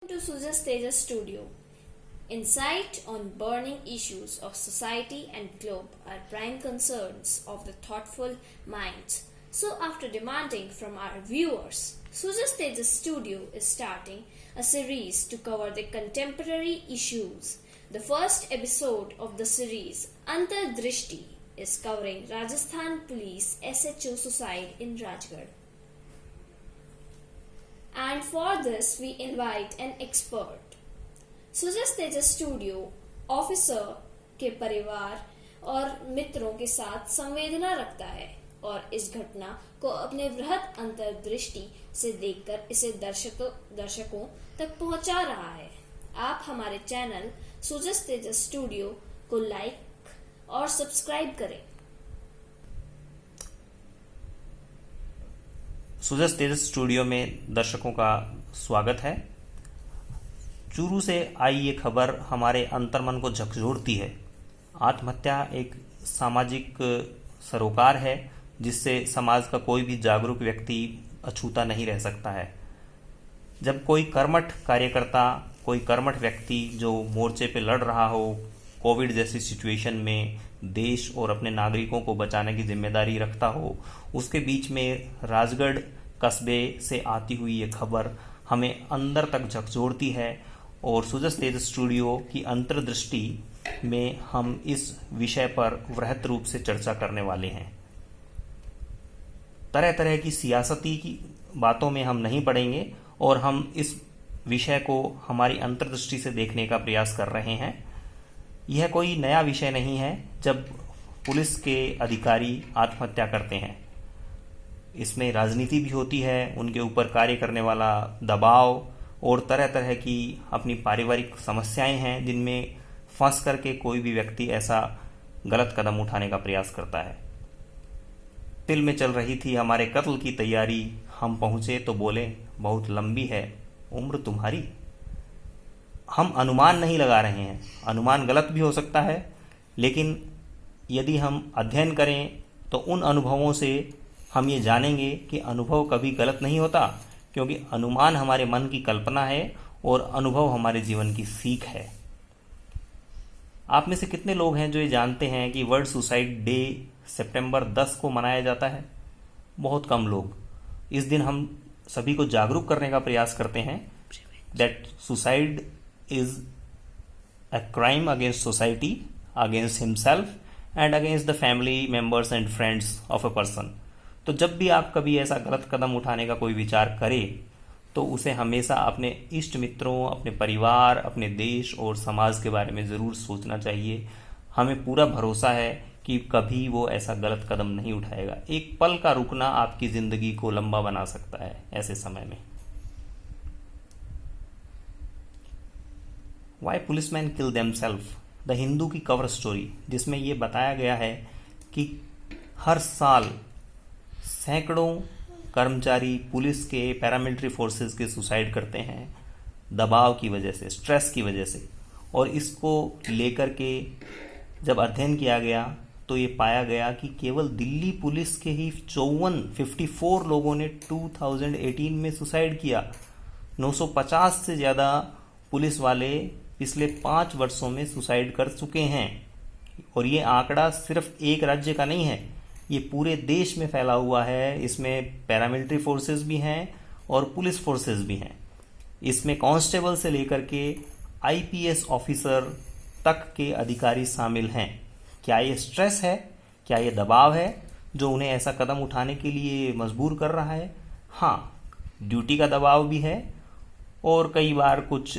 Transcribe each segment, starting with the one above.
To Sujas Tejas Studio. Insight on burning issues of society and globe are prime concerns of the thoughtful minds. So, after demanding from our viewers, Sujas Tejas Studio is starting a series to cover the contemporary issues. The first episode of the series, Antardrishti, is covering Rajasthan Police SHO suicide in Rajgarh. And for this, we invite an expert. Sujas Tejas studio officer के परिवार और मित्रों के साथ संवेदना रखता है और इस घटना को अपने वृहद अंतर्दृष्टि से देखकर इसे दर्शकों तक पहुंचा रहा है। आप हमारे चैनल सुजस तेजस स्टूडियो को लाइक और सब्सक्राइब करें। सुजस तेजस स्टूडियो में दर्शकों का स्वागत है। चूरू से आई ये खबर हमारे अंतर्मन को झकझोरती है। आत्महत्या एक सामाजिक सरोकार है जिससे समाज का कोई भी जागरूक व्यक्ति अछूता नहीं रह सकता है। जब कोई कर्मठ कार्यकर्ता, कोई कर्मठ व्यक्ति जो मोर्चे पे लड़ रहा हो, कोविड जैसी सिचुएशन में देश और अपने नागरिकों को बचाने की जिम्मेदारी रखता हो, उसके बीच में राजगढ़ कस्बे से आती हुई ये खबर हमें अंदर तक झकझोरती है और सुजस तेजस स्टूडियो की अंतर्दृष्टि में हम इस विषय पर वृहत रूप से चर्चा करने वाले हैं। तरह तरह की सियासती की बातों में हम नहीं पड़ेंगे और हम इस विषय को हमारी अंतर्दृष्टि से देखने का प्रयास कर रहे हैं। यह कोई नया विषय नहीं है जब पुलिस के अधिकारी आत्महत्या करते हैं। इसमें राजनीति भी होती है, उनके ऊपर कार्य करने वाला दबाव और तरह तरह की अपनी पारिवारिक समस्याएं हैं जिनमें फंस करके कोई भी व्यक्ति ऐसा गलत कदम उठाने का प्रयास करता है। दिल में चल रही थी हमारे कत्ल की तैयारी, हम पहुंचे तो बोले बहुत लंबी है उम्र तुम्हारी। हम अनुमान नहीं लगा रहे हैं, अनुमान गलत भी हो सकता है, लेकिन यदि हम अध्ययन करें तो उन अनुभवों से हम ये जानेंगे कि अनुभव कभी गलत नहीं होता, क्योंकि अनुमान हमारे मन की कल्पना है और अनुभव हमारे जीवन की सीख है। आप में से कितने लोग हैं जो ये जानते हैं कि वर्ल्ड सुसाइड डे सितंबर 10 को मनाया जाता है? बहुत कम लोग। इस दिन हम सभी को जागरूक करने का प्रयास करते हैं that suicide is a crime against society, against himself and against the family members and friends of a person. तो जब भी आप कभी ऐसा गलत कदम उठाने का कोई विचार करें तो उसे हमेशा अपने इष्ट मित्रों, अपने परिवार, अपने देश और समाज के बारे में ज़रूर सोचना चाहिए। हमें पूरा भरोसा है कि कभी वो ऐसा गलत कदम नहीं उठाएगा। एक पल का रुकना आपकी ज़िंदगी को लंबा बना सकता है ऐसे समय में। Why policeman kill themselves, the Hindu की कवर स्टोरी, जिसमें ये बताया गया है कि हर साल सैकड़ों कर्मचारी पुलिस के, पैरामिलिट्री फोर्सेस के सुसाइड करते हैं दबाव की वजह से, स्ट्रेस की वजह से। और इसको लेकर के जब अध्ययन किया गया तो ये पाया गया कि केवल दिल्ली पुलिस के ही 54 लोगों ने 2018 में सुसाइड किया। 950 से ज़्यादा पुलिस वाले पिछले 5 वर्षों में सुसाइड कर चुके हैं। और ये आंकड़ा सिर्फ एक राज्य का नहीं है, ये पूरे देश में फैला हुआ है। इसमें पैरामिलिट्री फोर्सेस भी हैं और पुलिस फोर्सेस भी हैं। इसमें कांस्टेबल से लेकर के आईपीएस ऑफिसर तक के अधिकारी शामिल हैं। क्या ये स्ट्रेस है, क्या ये दबाव है जो उन्हें ऐसा कदम उठाने के लिए मजबूर कर रहा है? हाँ, ड्यूटी का दबाव भी है और कई बार कुछ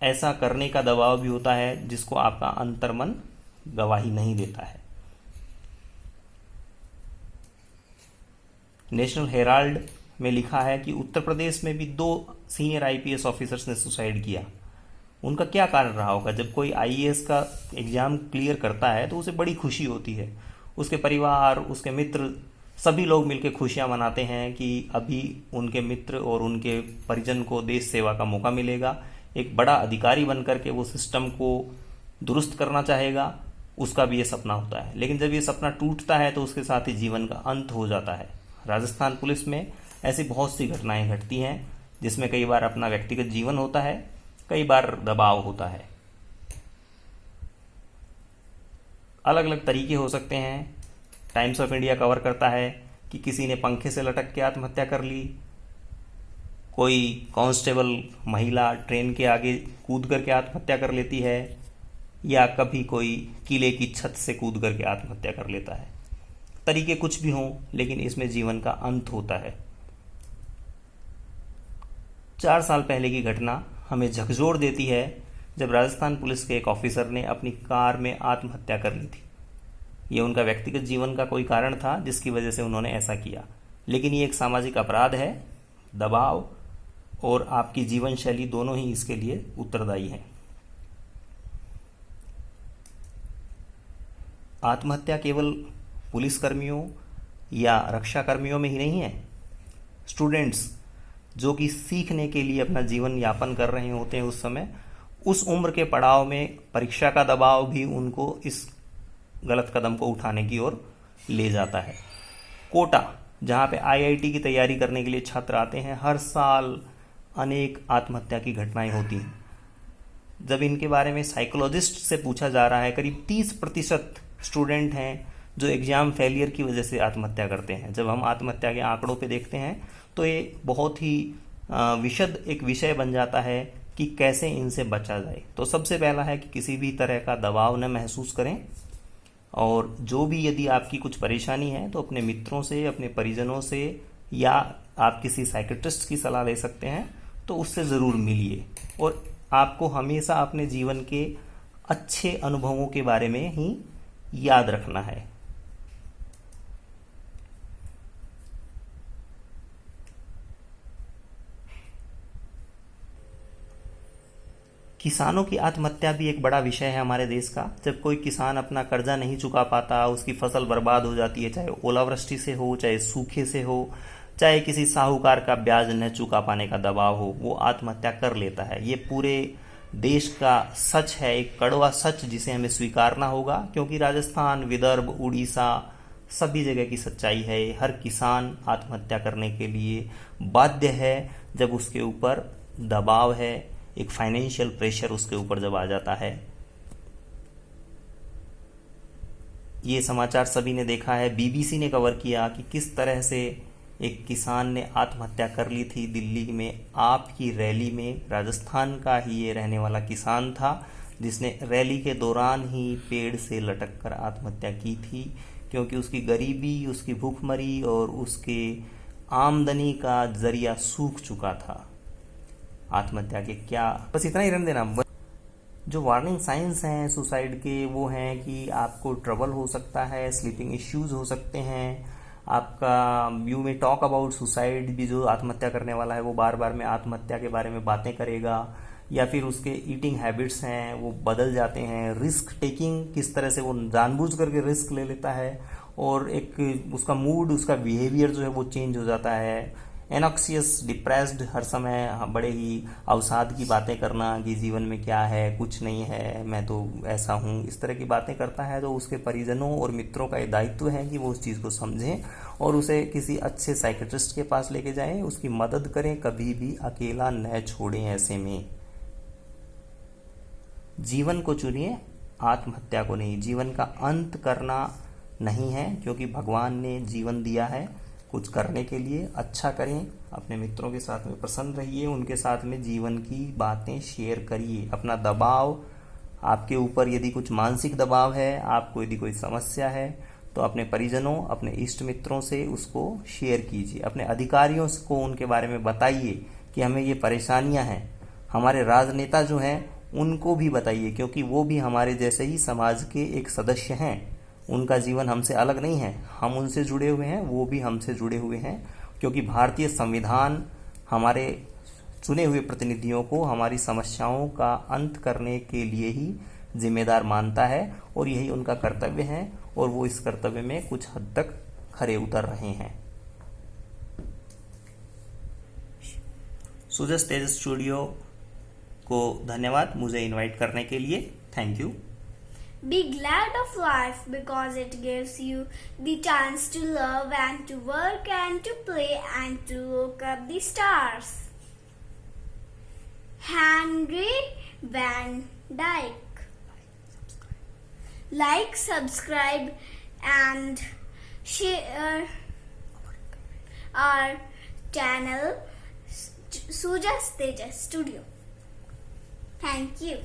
ऐसा करने का दबाव भी होता है जिसको आपका अंतर्मन गवाही नहीं देता है। नेशनल हेराल्ड में लिखा है कि उत्तर प्रदेश में भी 2 सीनियर आईपीएस ऑफिसर्स ने सुसाइड किया। उनका क्या कारण रहा होगा? जब कोई आईएएस का एग्जाम क्लियर करता है तो उसे बड़ी खुशी होती है। उसके परिवार, उसके मित्र, सभी लोग मिलकर खुशियां मनाते हैं कि अभी उनके मित्र और उनके परिजन को देश सेवा का मौका मिलेगा। एक बड़ा अधिकारी बनकर के वो सिस्टम को दुरुस्त करना चाहेगा, उसका भी ये सपना होता है। लेकिन जब ये सपना टूटता है तो उसके साथ ही जीवन का अंत हो जाता है। राजस्थान पुलिस में ऐसी बहुत सी घटनाएं घटती हैं जिसमें कई बार अपना व्यक्तिगत जीवन होता है, कई बार दबाव होता है। अलग अलग तरीके हो सकते हैं। टाइम्स ऑफ इंडिया कवर करता है कि किसी ने पंखे से लटक के आत्महत्या कर ली, कोई कांस्टेबल महिला ट्रेन के आगे कूद करके आत्महत्या कर लेती है, या कभी कोई किले की छत से कूद करके आत्महत्या कर लेता है। तरीके कुछ भी हों, लेकिन इसमें जीवन का अंत होता है। 4 साल पहले की घटना हमें झकझोर देती है, जब राजस्थान पुलिस के एक ऑफिसर ने अपनी कार में आत्महत्या कर ली थी। ये उनका व्यक्तिगत जीवन का कोई कारण था जिसकी वजह से उन्होंने ऐसा किया, लेकिन ये एक सामाजिक अपराध है। दबाव और आपकी जीवन शैली दोनों ही इसके लिए उत्तरदायी हैं। आत्महत्या केवल पुलिसकर्मियों या रक्षा कर्मियों में ही नहीं है। स्टूडेंट्स जो कि सीखने के लिए अपना जीवन यापन कर रहे होते हैं, उस समय उस उम्र के पड़ाव में परीक्षा का दबाव भी उनको इस गलत कदम को उठाने की ओर ले जाता है। कोटा, जहाँ पे आईआईटी की तैयारी करने के लिए छात्र आते हैं, हर साल अनेक आत्महत्या की घटनाएं होती हैं। जब इनके बारे में साइकोलॉजिस्ट से पूछा जा रहा है, करीब 30% स्टूडेंट हैं जो एग्जाम फेलियर की वजह से आत्महत्या करते हैं। जब हम आत्महत्या के आंकड़ों पे देखते हैं तो ये बहुत ही विशद एक विषय बन जाता है कि कैसे इनसे बचा जाए। तो सबसे पहला है कि किसी भी तरह का दबाव न महसूस करें, और जो भी यदि आपकी कुछ परेशानी है तो अपने मित्रों से, अपने परिजनों से, या आप किसी साइकियाट्रिस्ट की सलाह ले सकते हैं, तो उससे ज़रूर मिलिए। और आपको हमेशा अपने जीवन के अच्छे अनुभवों के बारे में ही याद रखना है। किसानों की आत्महत्या भी एक बड़ा विषय है हमारे देश का। जब कोई किसान अपना कर्जा नहीं चुका पाता, उसकी फसल बर्बाद हो जाती है, चाहे ओलावृष्टि से हो, चाहे सूखे से हो, चाहे किसी साहूकार का ब्याज न चुका पाने का दबाव हो, वो आत्महत्या कर लेता है। ये पूरे देश का सच है, एक कड़वा सच जिसे हमें स्वीकारना होगा, क्योंकि राजस्थान, विदर्भ, उड़ीसा सभी जगह की सच्चाई है। हर किसान आत्महत्या करने के लिए बाध्य है जब उसके ऊपर दबाव है, एक फाइनेंशियल प्रेशर उसके ऊपर जब आ जाता है। ये समाचार सभी ने देखा है, बीबीसी ने कवर किया कि किस तरह से एक किसान ने आत्महत्या कर ली थी दिल्ली में आपकी रैली में। राजस्थान का ही ये रहने वाला किसान था जिसने रैली के दौरान ही पेड़ से लटक कर आत्महत्या की थी, क्योंकि उसकी गरीबी, उसकी भूखमरी और उसके आमदनी का जरिया सूख चुका था। आत्महत्या के क्या, बस इतना ही रहने देना। जो वार्निंग साइंस हैं सुसाइड के, वो हैं कि आपको ट्रबल हो सकता है, स्लीपिंग इश्यूज हो सकते हैं, आपका यू में टॉक अबाउट सुसाइड भी, जो आत्महत्या करने वाला है वो बार बार में आत्महत्या के बारे में बातें करेगा, या फिर उसके ईटिंग हैबिट्स हैं वो बदल जाते हैं। रिस्क टेकिंग, किस तरह से वो जानबूझ करके रिस्क ले लेता है, और एक उसका मूड, उसका बिहेवियर जो है वो चेंज हो जाता है। एनॉक्सियस, डिप्रेस्ड, हर समय बड़े ही अवसाद की बातें करना कि जीवन में क्या है, कुछ नहीं है, मैं तो ऐसा हूँ, इस तरह की बातें करता है। तो उसके परिजनों और मित्रों का ये दायित्व है कि वो उस चीज़ को समझें और उसे किसी अच्छे साइकियाट्रिस्ट के पास लेके जाएं, उसकी मदद करें, कभी भी अकेला न छोड़ें। ऐसे में जीवन को चुनिए, आत्महत्या को नहीं। जीवन का अंत करना नहीं है, क्योंकि भगवान ने जीवन दिया है कुछ करने के लिए। अच्छा करें, अपने मित्रों के साथ में प्रसन्न रहिए, उनके साथ में जीवन की बातें शेयर करिए। अपना दबाव, आपके ऊपर यदि कुछ मानसिक दबाव है, आपको यदि कोई समस्या है, तो अपने परिजनों, अपने इष्ट मित्रों से उसको शेयर कीजिए। अपने अधिकारियों को उनके बारे में बताइए कि हमें ये परेशानियां हैं। हमारे राजनेता जो हैं उनको भी बताइए, क्योंकि वो भी हमारे जैसे ही समाज के एक सदस्य हैं। उनका जीवन हमसे अलग नहीं है, हम उनसे जुड़े हुए हैं, वो भी हमसे जुड़े हुए हैं, क्योंकि भारतीय संविधान हमारे चुने हुए प्रतिनिधियों को हमारी समस्याओं का अंत करने के लिए ही जिम्मेदार मानता है, और यही उनका कर्तव्य है, और वो इस कर्तव्य में कुछ हद तक खरे उतर रहे हैं। सुजस तेजस स्टूडियो को धन्यवाद मुझे इनवाइट करने के लिए। Thank you. Be glad of life because it gives you the chance to love and to work and to play and to look up the stars. Henry Van Dyke. Like, subscribe, and share our channel, Sujas Tejas Studio. Thank you.